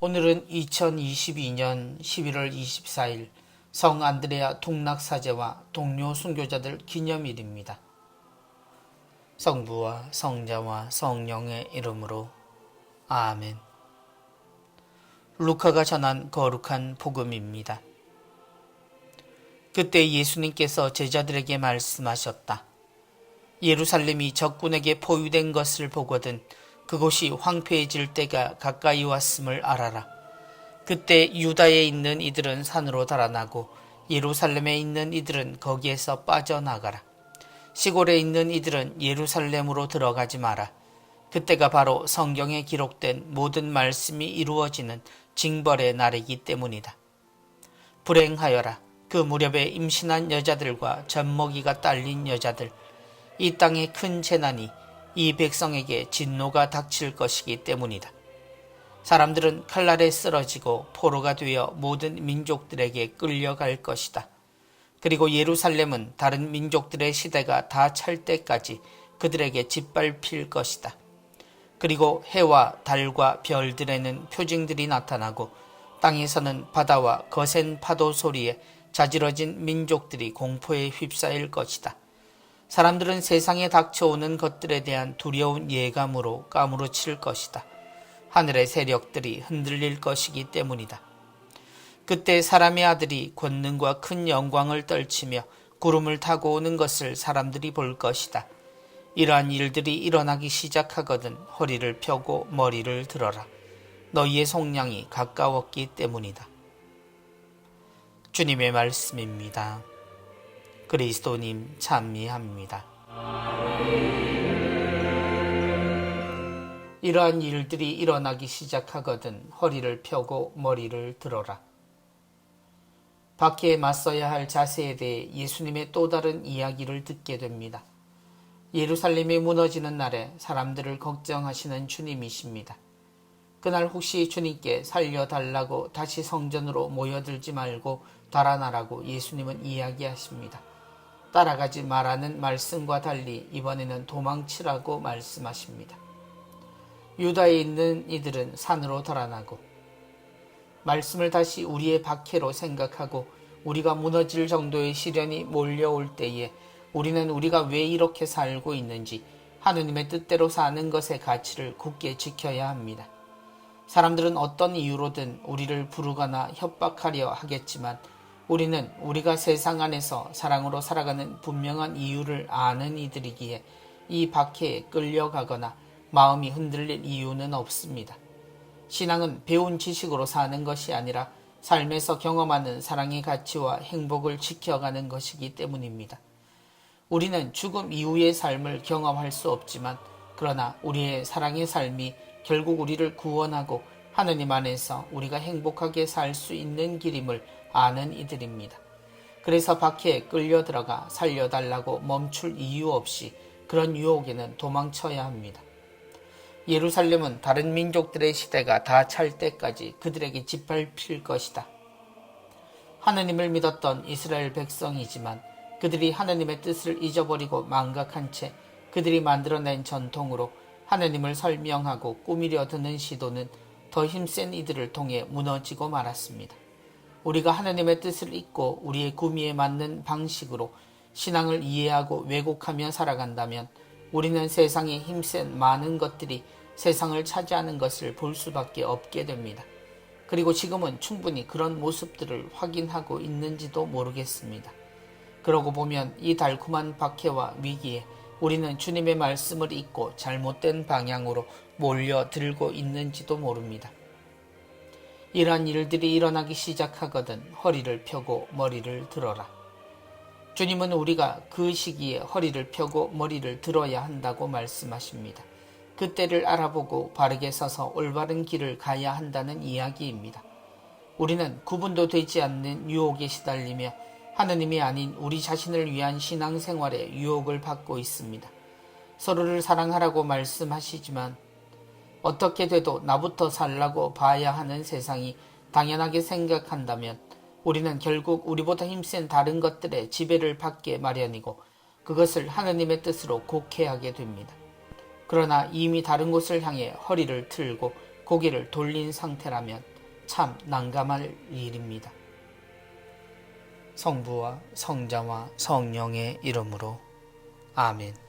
오늘은 2022년 11월 24일 성 안드레아 동락사제와 동료 순교자들 기념일입니다. 성부와 성자와 성령의 이름으로 아멘. 루카가 전한 거룩한 복음입니다. 그때 예수님께서 제자들에게 말씀하셨다. 예루살렘이 적군에게 포위된 것을 보거든 그곳이 황폐해질 때가 가까이 왔음을 알아라. 그때 유다에 있는 이들은 산으로 달아나고 예루살렘에 있는 이들은 거기에서 빠져나가라. 시골에 있는 이들은 예루살렘으로 들어가지 마라. 그때가 바로 성경에 기록된 모든 말씀이 이루어지는 징벌의 날이기 때문이다. 불행하여라. 그 무렵에 임신한 여자들과 젖먹이가 딸린 여자들, 이 땅에 큰 재난이 이 백성에게 진노가 닥칠 것이기 때문이다. 사람들은 칼날에 쓰러지고 포로가 되어 모든 민족들에게 끌려갈 것이다. 그리고 예루살렘은 다른 민족들의 시대가 다 찰 때까지 그들에게 짓밟힐 것이다. 그리고 해와 달과 별들에는 표징들이 나타나고 땅에서는 바다와 거센 파도 소리에 자지러진 민족들이 공포에 휩싸일 것이다. 사람들은 세상에 닥쳐오는 것들에 대한 두려운 예감으로 까무러칠 것이다. 하늘의 세력들이 흔들릴 것이기 때문이다. 그때 사람의 아들이 권능과 큰 영광을 떨치며 구름을 타고 오는 것을 사람들이 볼 것이다. 이러한 일들이 일어나기 시작하거든 허리를 펴고 머리를 들어라. 너희의 속량이 가까웠기 때문이다. 주님의 말씀입니다. 그리스도님 찬미합니다. 이러한 일들이 일어나기 시작하거든 허리를 펴고 머리를 들어라. 박해에 맞서야 할 자세에 대해 예수님의 또 다른 이야기를 듣게 됩니다. 예루살렘이 무너지는 날에 사람들을 걱정하시는 주님이십니다. 그날 혹시 주님께 살려달라고 다시 성전으로 모여들지 말고 달아나라고 예수님은 이야기하십니다. 따라가지 말라는 말씀과 달리 이번에는 도망치라고 말씀하십니다. 유다에 있는 이들은 산으로 달아나고, 말씀을 다시 우리의 박해로 생각하고 우리가 무너질 정도의 시련이 몰려올 때에 우리는 우리가 왜 이렇게 살고 있는지 하느님의 뜻대로 사는 것의 가치를 굳게 지켜야 합니다. 사람들은 어떤 이유로든 우리를 부르거나 협박하려 하겠지만 우리는 우리가 세상 안에서 사랑으로 살아가는 분명한 이유를 아는 이들이기에 이 박해에 끌려가거나 마음이 흔들릴 이유는 없습니다. 신앙은 배운 지식으로 사는 것이 아니라 삶에서 경험하는 사랑의 가치와 행복을 지켜가는 것이기 때문입니다. 우리는 죽음 이후의 삶을 경험할 수 없지만 그러나 우리의 사랑의 삶이 결국 우리를 구원하고 하느님 안에서 우리가 행복하게 살 수 있는 길임을 아는 이들입니다. 그래서 박해에 끌려들어가 살려달라고 멈출 이유 없이 그런 유혹에는 도망쳐야 합니다. 예루살렘은 다른 민족들의 시대가 다 찰 때까지 그들에게 짓밟힐 것이다. 하느님을 믿었던 이스라엘 백성이지만 그들이 하느님의 뜻을 잊어버리고 망각한 채 그들이 만들어낸 전통으로 하느님을 설명하고 꾸미려 드는 시도는 더 힘센 이들을 통해 무너지고 말았습니다. 우리가 하느님의 뜻을 잊고 우리의 구미에 맞는 방식으로 신앙을 이해하고 왜곡하며 살아간다면 우리는 세상에 힘센 많은 것들이 세상을 차지하는 것을 볼 수밖에 없게 됩니다. 그리고 지금은 충분히 그런 모습들을 확인하고 있는지도 모르겠습니다. 그러고 보면 이 달콤한 박해와 위기에 우리는 주님의 말씀을 잊고 잘못된 방향으로 몰려들고 있는지도 모릅니다. 이러한 일들이 일어나기 시작하거든 허리를 펴고 머리를 들어라. 주님은 우리가 그 시기에 허리를 펴고 머리를 들어야 한다고 말씀하십니다. 그때를 알아보고 바르게 서서 올바른 길을 가야 한다는 이야기입니다. 우리는 구분도 되지 않는 유혹에 시달리며 하느님이 아닌 우리 자신을 위한 신앙생활에 유혹을 받고 있습니다. 서로를 사랑하라고 말씀하시지만 어떻게 돼도 나부터 살라고 봐야 하는 세상이 당연하게 생각한다면 우리는 결국 우리보다 힘센 다른 것들의 지배를 받게 마련이고 그것을 하느님의 뜻으로 곡해하게 됩니다. 그러나 이미 다른 곳을 향해 허리를 틀고 고개를 돌린 상태라면 참 난감할 일입니다. 성부와 성자와 성령의 이름으로 아멘.